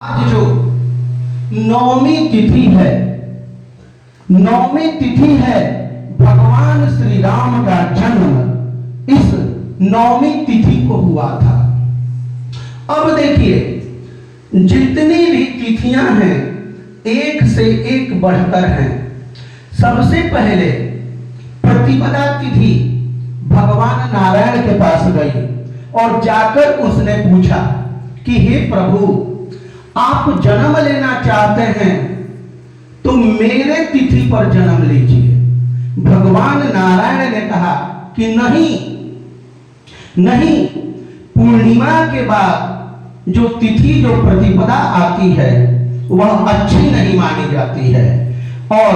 आज जो नौमी तिथि है, नौमी तिथि है भगवान श्री राम का जन्म इस नौमी तिथि को हुआ था। अब देखिए जितनी भी तिथियां हैं एक से एक बढ़कर हैं। सबसे पहले प्रतिपदा तिथि भगवान नारायण के पास गई और जाकर उसने पूछा कि हे प्रभु, आप जन्म लेना चाहते हैं तो मेरे तिथि पर जन्म लीजिए। भगवान नारायण ने कहा कि नहीं नहीं, पूर्णिमा के बाद जो तिथि जो प्रतिपदा आती है वह अच्छी नहीं मानी जाती है, और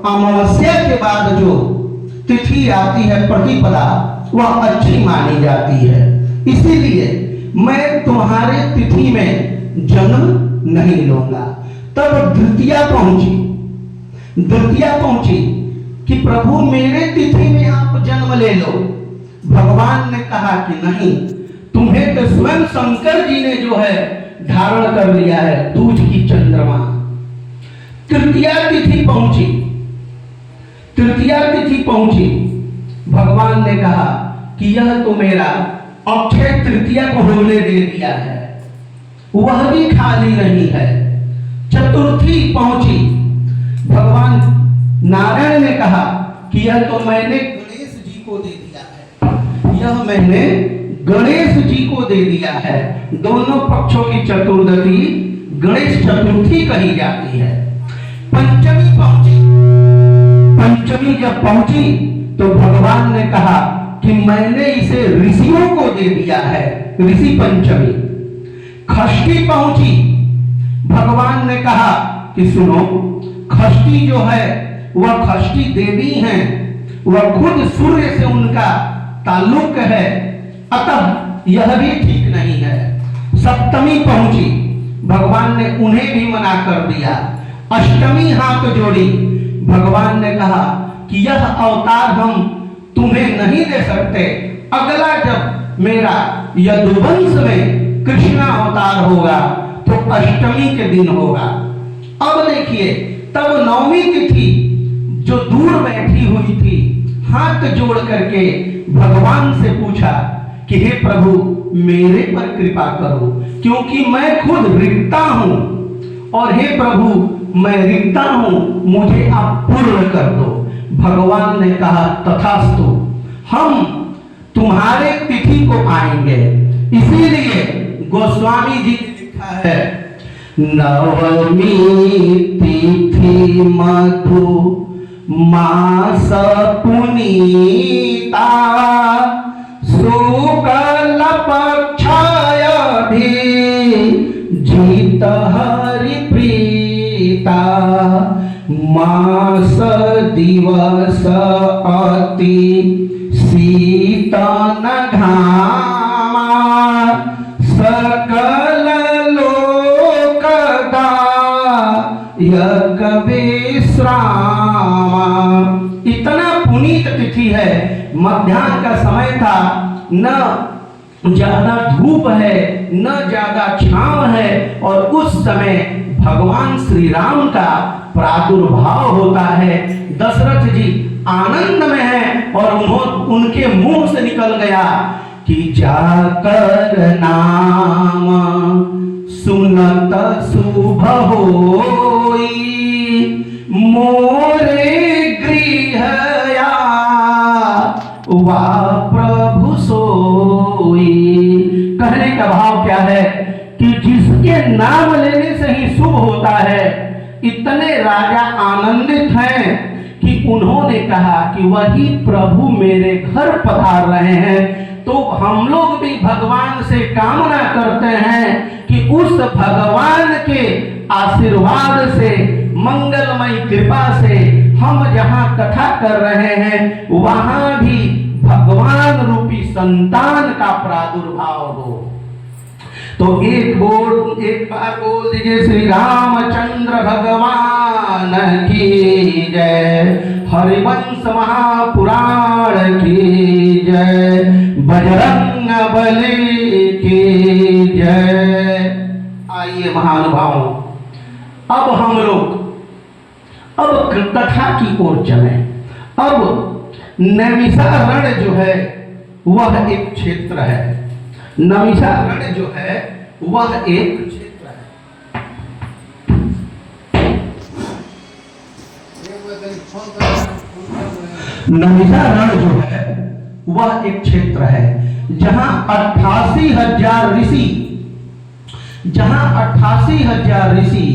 अमावस्या के बाद जो तिथि आती है प्रतिपदा वह अच्छी मानी जाती है। इसीलिए मैं तुम्हारे तिथि में जन्म नहीं लूंगा। तब द्वितीया पहुंची कि प्रभु मेरे तिथि में आप जन्म ले लो। भगवान ने कहा कि नहीं, तुम्हें तो स्वयं शंकर जी ने जो है धारण कर लिया है दूज की चंद्रमा। तृतीया तिथि पहुंची, भगवान ने कहा कि यह तो मेरा अक्षय तृतीया को होने दे दिया है, वह भी खाली नहीं है। चतुर्थी पहुंची, भगवान नारायण ने कहा कि यह तो मैंने गणेश जी को दे दिया है, यह मैंने गणेश जी को दे दिया है। दोनों पक्षों की चतुर्दशी गणेश चतुर्थी कही जाती है। पंचमी जब पहुंची तो भगवान ने कहा कि मैंने इसे ऋषियों को दे दिया है, ऋषि पंचमी। षष्ठी पहुंची, भगवान ने कहा कि सुनो, षष्ठी जो है वह षष्ठी देवी हैं, वह खुद सूर्य से उनका ताल्लुक है, अतः यह भी ठीक नहीं है। सप्तमी पहुंची, भगवान ने उन्हें भी मना कर दिया। अष्टमी हाथ जोड़ी, भगवान ने कहा कि यह अवतार हम तुम्हें नहीं दे सकते, अगला जब मेरा यदुवंश में कृष्ण अवतार होगा तो अष्टमी के दिन होगा। अब देखिए तब नौमी तिथि जो दूर बैठी हुई थी हाथ जोड़ करके भगवान से पूछा कि हे प्रभु मेरे पर कृपा करो, क्योंकि मैं खुद रिक्ता हूं, और हे प्रभु मैं रिक्ता हूं, मुझे आप पूर्ण कर दो। भगवान ने कहा तथास्तु, हम तुम्हारे तिथि को आएंगे। इसीलिए गोस्वामी जी ने लिखा है, नवमी तिथि मधु मास पुनीता, शुक्ल पक्षाय भी जीत हरि प्रीता, मास दिवस अति शीतन घामा, सकल लोकदा यक विश्रामा। इतना पुनीत तिथि है, मध्याह्न का समय था, न ज्यादा धूप है न ज्यादा छांव है, और उस समय भगवान श्री राम का प्रादुर्भाव होता है। दशरथ जी आनंद में हैं और उनके मुंह से निकल गया कि जाकर नाम सुनत शुभ होई, मोरे गृह वा प्रभु सोई। कहने का भाव क्या है कि जिसके नाम लेने से ही शुभ होता है। इतने राजा आनंदित हैं कि उन्होंने कहा कि वही प्रभु मेरे घर पधार रहे हैं, तो हम लोग भी भगवान से कामना करते हैं कि उस भगवान के आशीर्वाद से, मंगलमय कृपा से हम जहां कथा कर रहे हैं वहां भी भगवान रूपी संतान का प्रादुर्भाव हो। तो एक बार बोल दीजिए श्री रामचंद्र भगवान की जय, हरिवंश महापुराण की जय, बजरंग बली की जय। आइए महानुभावों, अब हम लोग अब कथा की ओर चले। अब नैमिषारण्य जो है वह एक क्षेत्र है। नैमिषारण्य जो है वह एक क्षेत्र है। नैमिषारण्य जो है वह एक क्षेत्र है जहां 88,000 ऋषि, जहां 88,000 ऋषि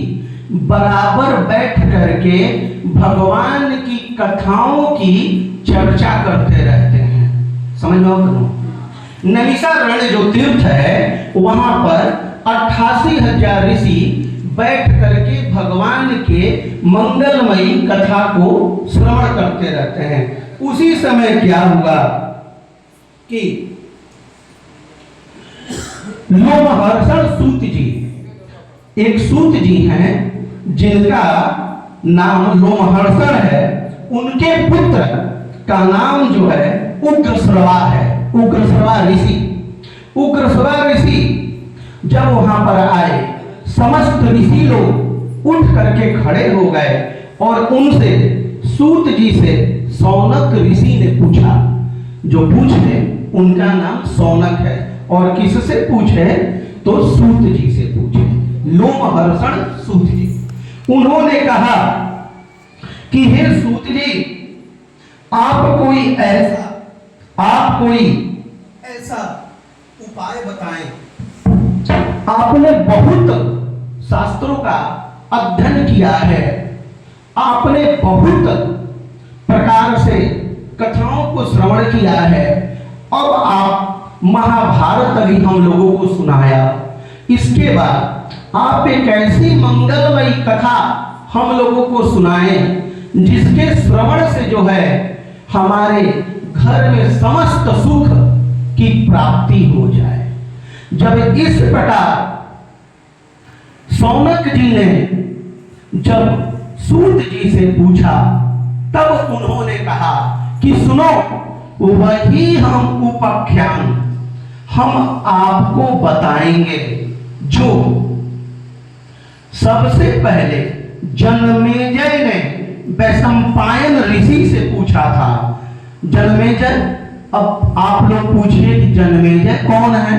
बराबर बैठ करके भगवान की कथाओं की चर्चा करते रहते हैं। समझ में आओ? नैमिषारण्य जो तीर्थ है वहां पर 88,000 ऋषि बैठ करके भगवान के मंगलमयी कथा को श्रवण करते रहते हैं। उसी समय क्या हुआ कि लोमहर्षण सूत जी, एक सूत जी हैं जिनका नाम लोमहर्षण है, उनके पुत्र का नाम जो है उग्रश्रवा है। उग्रश्रवा ऋषि, उग्रश्रवा ऋषि जब वहां पर आए, समस्त ऋषि लोग उठ करके खड़े हो गए और उनसे, सूत जी से सौनक ऋषि ने पूछा। जो पूछे उनका नाम सौनक है, और किससे पूछे तो सूत जी से पूछे, लोमहर्षण सूत जी। उन्होंने कहा कि हे सूत जी, आप कोई ऐसा उपाय बताएं। आपने बहुत शास्त्रों का अध्ययन किया है, आपने बहुत प्रकार से कथाओं को श्रवण किया है, अब आप महाभारत अभी हम लोगों को सुनाया, इसके बाद आप एक ऐसी मंगलमयी कथा हम लोगों को सुनाएं जिसके श्रवण से जो है हमारे घर में समस्त सुख की प्राप्ति हो जाए। जब इस प्रकार सौनक जी ने जब सूत जी से पूछा, तब उन्होंने कहा कि सुनो, वही हम उपाख्यान हम आपको बताएंगे जो सबसे पहले जन्मेजय ने वैशंपायन ऋषि से पूछा था। जन्मेजय, अब आप लोग पूछिए कि जन्मेजय कौन है?